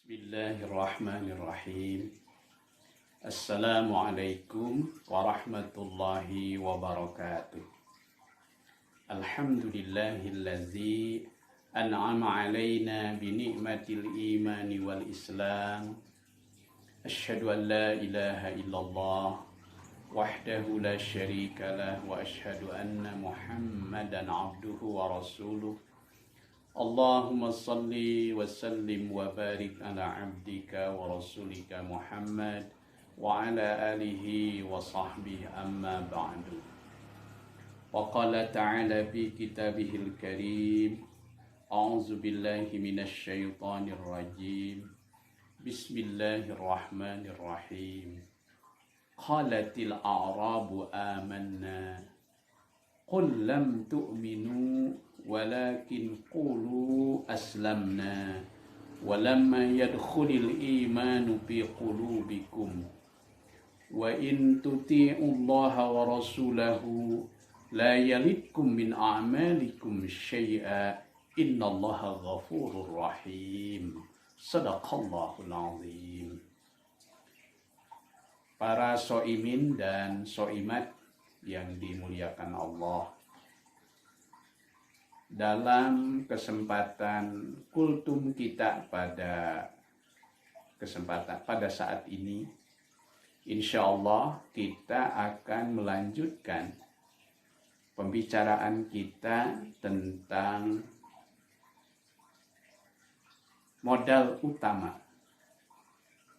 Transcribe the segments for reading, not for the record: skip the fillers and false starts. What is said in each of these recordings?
Bismillahirrahmanirrahim. Assalamualaikum warahmatullahi wabarakatuh. Alhamdulillahillazi an'ama alaina bi ni'matil imani wal islam. Asyhadu an la ilaha illallah wahdahu la syarika lah wa asyhadu anna Muhammadan abduhu wa rasuluh. Allahumma salli wa sallim wa barik ala abdika wa rasulika Muhammad wa ala alihi wa sahbihi amma ba'du. Wa qala ta'ala fi kitabihil karim, a'udzu billahi minasy syaithanir rajim. Bismillahirrahmanirrahim. Qalatil a'rabu amanna qul lam tu'minu walakin qulu aslamna walamma yadkhulil imanu fi qulubikum wa in tuti'ullaha wa rasulahu la yalidkum min a'malikum syai'a innallaha ghafurur rahim. Sadaqallahul azim. Para soimin dan soimat yang dimuliakan Allah, dalam kesempatan kultum kita pada saat ini, insya Allah kita akan melanjutkan pembicaraan kita tentang modal utama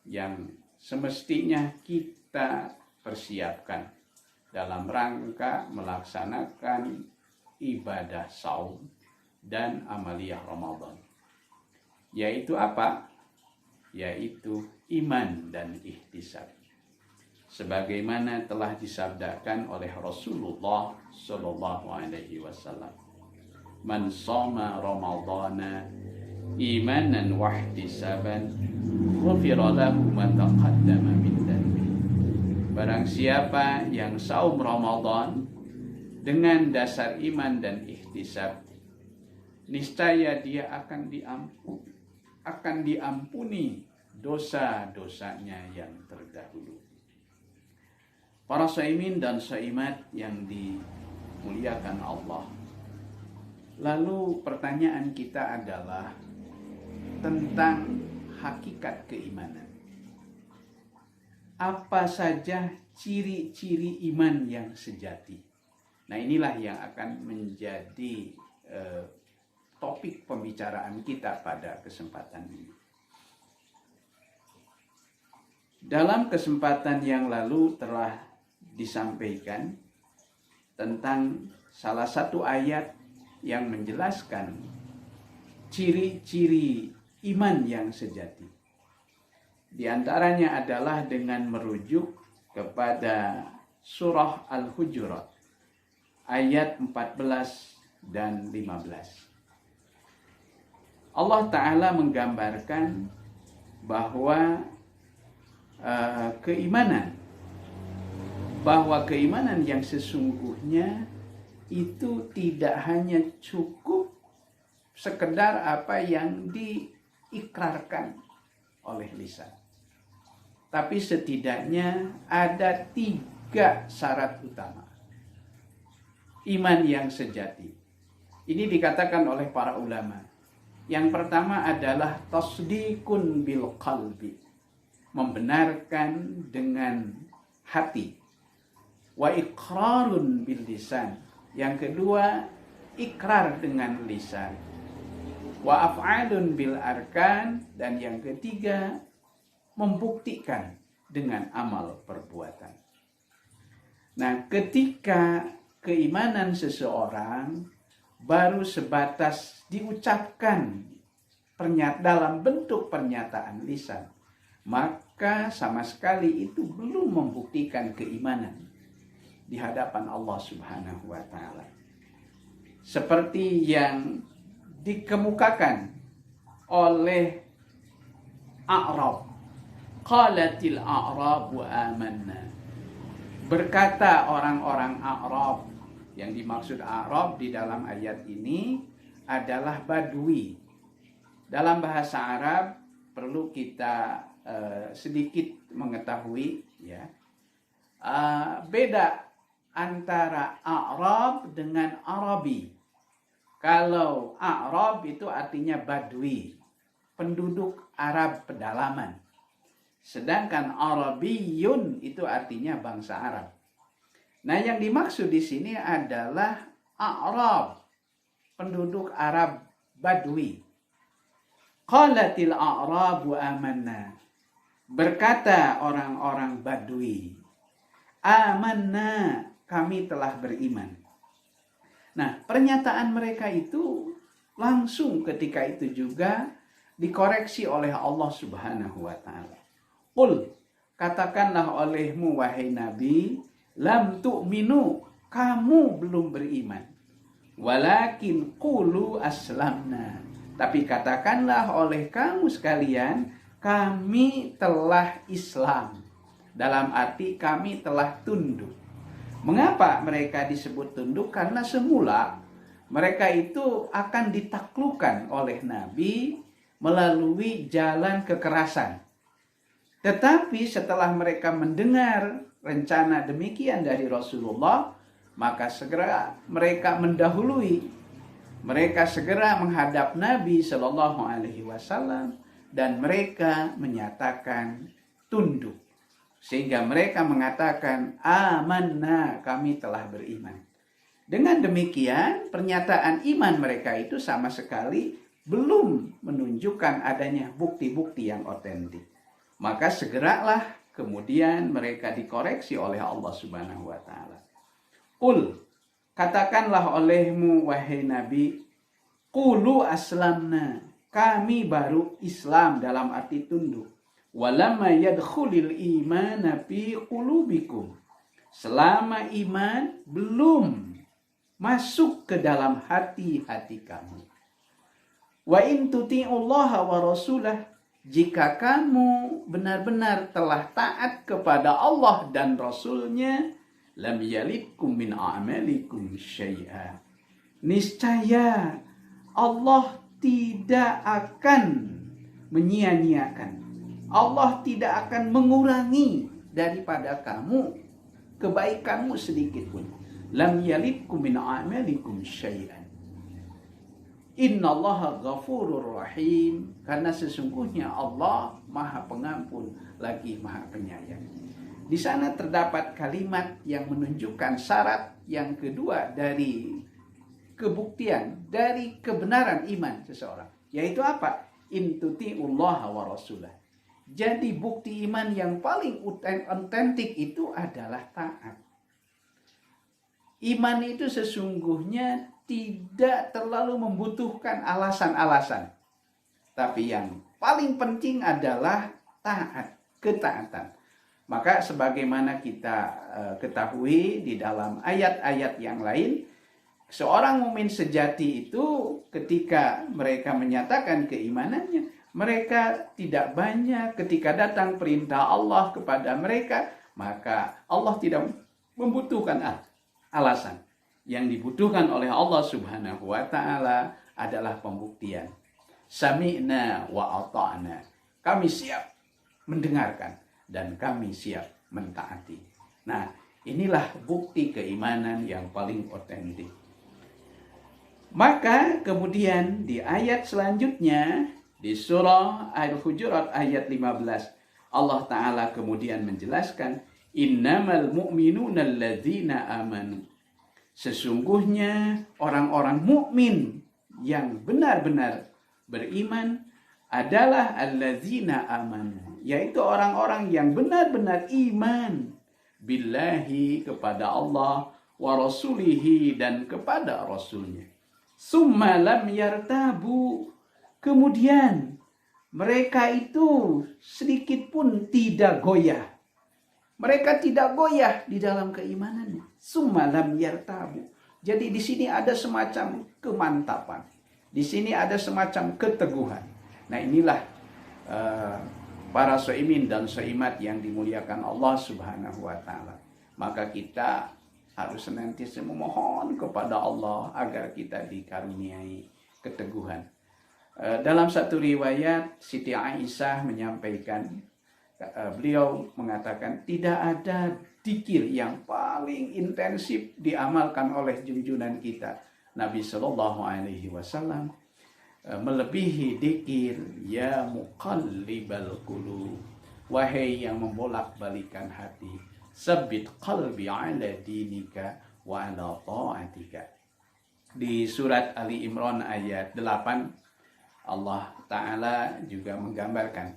yang semestinya kita persiapkan dalam rangka melaksanakan ibadah saum dan amaliyah Ramadan. Yaitu apa? Yaitu iman dan ihtisab. Sebagaimana telah disabdakan oleh Rasulullah sallallahu alaihi wasallam, "Man shoma Ramadhana imanan wa ihtisaban, ghufira lahu ma taqaddama min dhanbi." Barang siapa yang saum Ramadan dengan dasar iman dan ihtisab, niscaya dia akan diampuni dosa-dosanya yang terdahulu. Para shaimin dan shaimat yang dimuliakan Allah. Lalu pertanyaan kita adalah tentang hakikat keimanan. Apa saja ciri-ciri iman yang sejati? Nah, inilah yang akan menjadi topik pembicaraan kita pada kesempatan ini. Dalam kesempatan yang lalu telah disampaikan tentang salah satu ayat yang menjelaskan ciri-ciri iman yang sejati. Di antaranya adalah dengan merujuk kepada surah Al-Hujurat ayat 14 dan 15. Allah Ta'ala menggambarkan bahwa keimanan yang sesungguhnya itu tidak hanya cukup sekedar apa yang diikrarkan oleh lisan, tapi setidaknya ada 3 syarat utama iman yang sejati. Ini dikatakan oleh para ulama. Yang pertama adalah tasdikun bil qalbi, membenarkan dengan hati. Wa iqrarun bil lisan, yang kedua ikrar dengan lisan. Wa af'alun bil arkan, dan yang ketiga membuktikan dengan amal perbuatan. Nah, ketika keimanan seseorang baru sebatas diucapkan dalam bentuk pernyataan lisan, maka sama sekali itu belum membuktikan keimanan di hadapan Allah Subhanahu wa Ta'ala. Seperti yang dikemukakan oleh A'rab, qalatil a'rabu amanna. Berkata orang-orang A'rab, yang dimaksud A'rab di dalam ayat ini adalah Badui. Dalam bahasa Arab, perlu kita sedikit mengetahui ya, beda antara A'rab dengan Arabi. Kalau A'rab itu artinya Badui, penduduk Arab pedalaman. Sedangkan Arabiyun itu artinya bangsa Arab. Nah, yang dimaksud di sini adalah A'rab, penduduk Arab Badui. Qalatil a'rabu amanna. Berkata orang-orang Badui, amanna, kami telah beriman. Nah, pernyataan mereka itu langsung ketika itu juga dikoreksi oleh Allah Subhanahu wa taala. Qul, katakanlah olehmu wahai Nabi, lam tu'minu, kamu belum beriman. Walakin qulu aslamna. Tapi katakanlah oleh kamu sekalian, kami telah Islam. Dalam arti kami telah tunduk. Mengapa mereka disebut tunduk? Karena semula mereka itu akan ditaklukkan oleh Nabi melalui jalan kekerasan. Tetapi setelah mereka mendengar rencana demikian dari Rasulullah, maka segera mereka mendahului. Mereka segera menghadap Nabi Shallallahu Alaihi Wasallam dan mereka menyatakan tunduk. Sehingga mereka mengatakan, amanna, kami telah beriman. Dengan demikian, pernyataan iman mereka itu sama sekali belum menunjukkan adanya bukti-bukti yang otentik. Maka segeralah kemudian mereka dikoreksi oleh Allah Subhanahu wa taala. Qul, katakanlah olehmu wahai Nabi, qulu aslamna, kami baru Islam dalam arti tunduk. Walamma yadkhulil imana fi qulubikum, selama iman belum masuk ke dalam hati-hati kamu. Wa in tuti'ullaha wa rasulah, jika kamu benar-benar telah taat kepada Allah dan Rasulnya, lam yalidkum min a'malikum syai'a, niscaya Allah tidak akan menyia-nyiakan, Allah tidak akan mengurangi daripada kamu kebaikanmu sedikit pun. Lam yalidkum min a'malikum syai'an. Innallaha ghafurur rahim, karena sesungguhnya Allah Maha Pengampun lagi Maha Penyayang. Di sana terdapat kalimat yang menunjukkan syarat yang kedua dari kebuktian, dari kebenaran iman seseorang, yaitu apa? In tuti'ullaha wa rasulah. Jadi bukti iman yang paling otentik itu adalah taat. Iman itu sesungguhnya tidak terlalu membutuhkan alasan-alasan. Tapi yang paling penting adalah taat, ketaatan. Maka sebagaimana kita ketahui di dalam ayat-ayat yang lain, seorang mukmin sejati itu ketika mereka menyatakan keimanannya, mereka tidak banyak ketika datang perintah Allah kepada mereka, maka Allah tidak membutuhkan alasan. Yang dibutuhkan oleh Allah Subhanahu wa taala adalah pembuktian. Sami'na wa ata'na. Kami siap mendengarkan dan kami siap mentaati. Nah, inilah bukti keimanan yang paling otentik. Maka kemudian di ayat selanjutnya, di surah Al-Hujurat ayat 15, Allah Ta'ala kemudian menjelaskan, innamal mu'minuna alladzina amanu. Sesungguhnya orang-orang mukmin yang benar-benar beriman adalah alladzina amanu, yaitu orang-orang yang benar-benar iman billahi, kepada Allah, wa rasulihi, dan kepada rasulnya. Summa lam yartabu, kemudian mereka itu sedikit pun tidak goyah. Mereka tidak goyah di dalam keimanannya. Summa lam yartabu. Jadi di sini ada semacam kemantapan. Di sini ada semacam keteguhan. Nah, inilah para soimin dan soimat yang dimuliakan Allah Subhanahu wa taala. Maka kita harus senantiasa memohon kepada Allah agar kita dikaruniai keteguhan. Dalam satu riwayat, Siti Aisyah menyampaikan, beliau mengatakan tidak ada zikir yang paling intensif diamalkan oleh junjungan kita Nabi Shallallahu Alaihi Wasallam melebihi zikir ya muqallibal qulub, wahai yang membolak-balikan hati, sabbit qalbi ala dinika wa ala ta'atika. Di surat Ali Imran ayat 8 Allah Ta'ala juga menggambarkan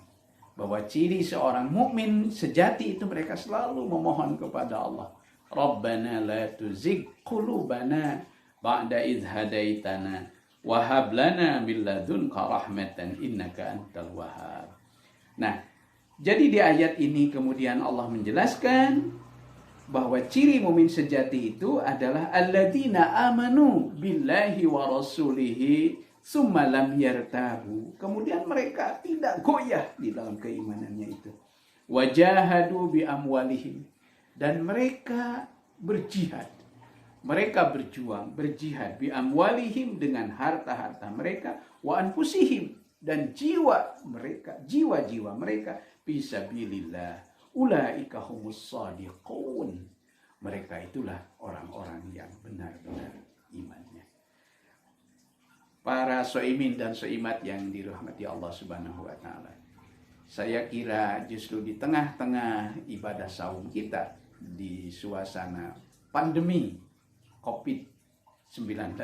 bahwa ciri seorang mukmin sejati itu mereka selalu memohon kepada Allah. Rabbana la tuzigh qulubana ba'da idh hadaitana wa hab lana min ladunka rahmatan innaka antal wahhab. Nah, jadi di ayat ini kemudian Allah menjelaskan bahwa ciri mukmin sejati itu adalah alladzina amanu billahi wa rasulihi summa lam yartabu. Kemudian mereka tidak goyah di dalam keimanannya itu. Wajahadu bi amwalihim, dan mereka berjihad. Mereka berjuang, berjihad bi amwalihim dengan harta-harta mereka, wa anfusihim, dan jiwa mereka, jiwa-jiwa mereka fisabilillah. Ulaika humus shadiqun. Mereka itulah orang-orang yang benar-benar imannya. Para soimin dan soimat yang dirahmati Allah Subhanahu wa Ta'ala, saya kira justru di tengah-tengah ibadah saum kita di suasana pandemi COVID-19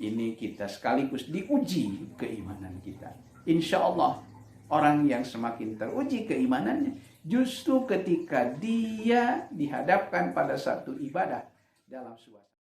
ini kita sekaligus diuji keimanan kita. Insya Allah orang yang semakin teruji keimanannya justru ketika dia dihadapkan pada satu ibadah dalam suasana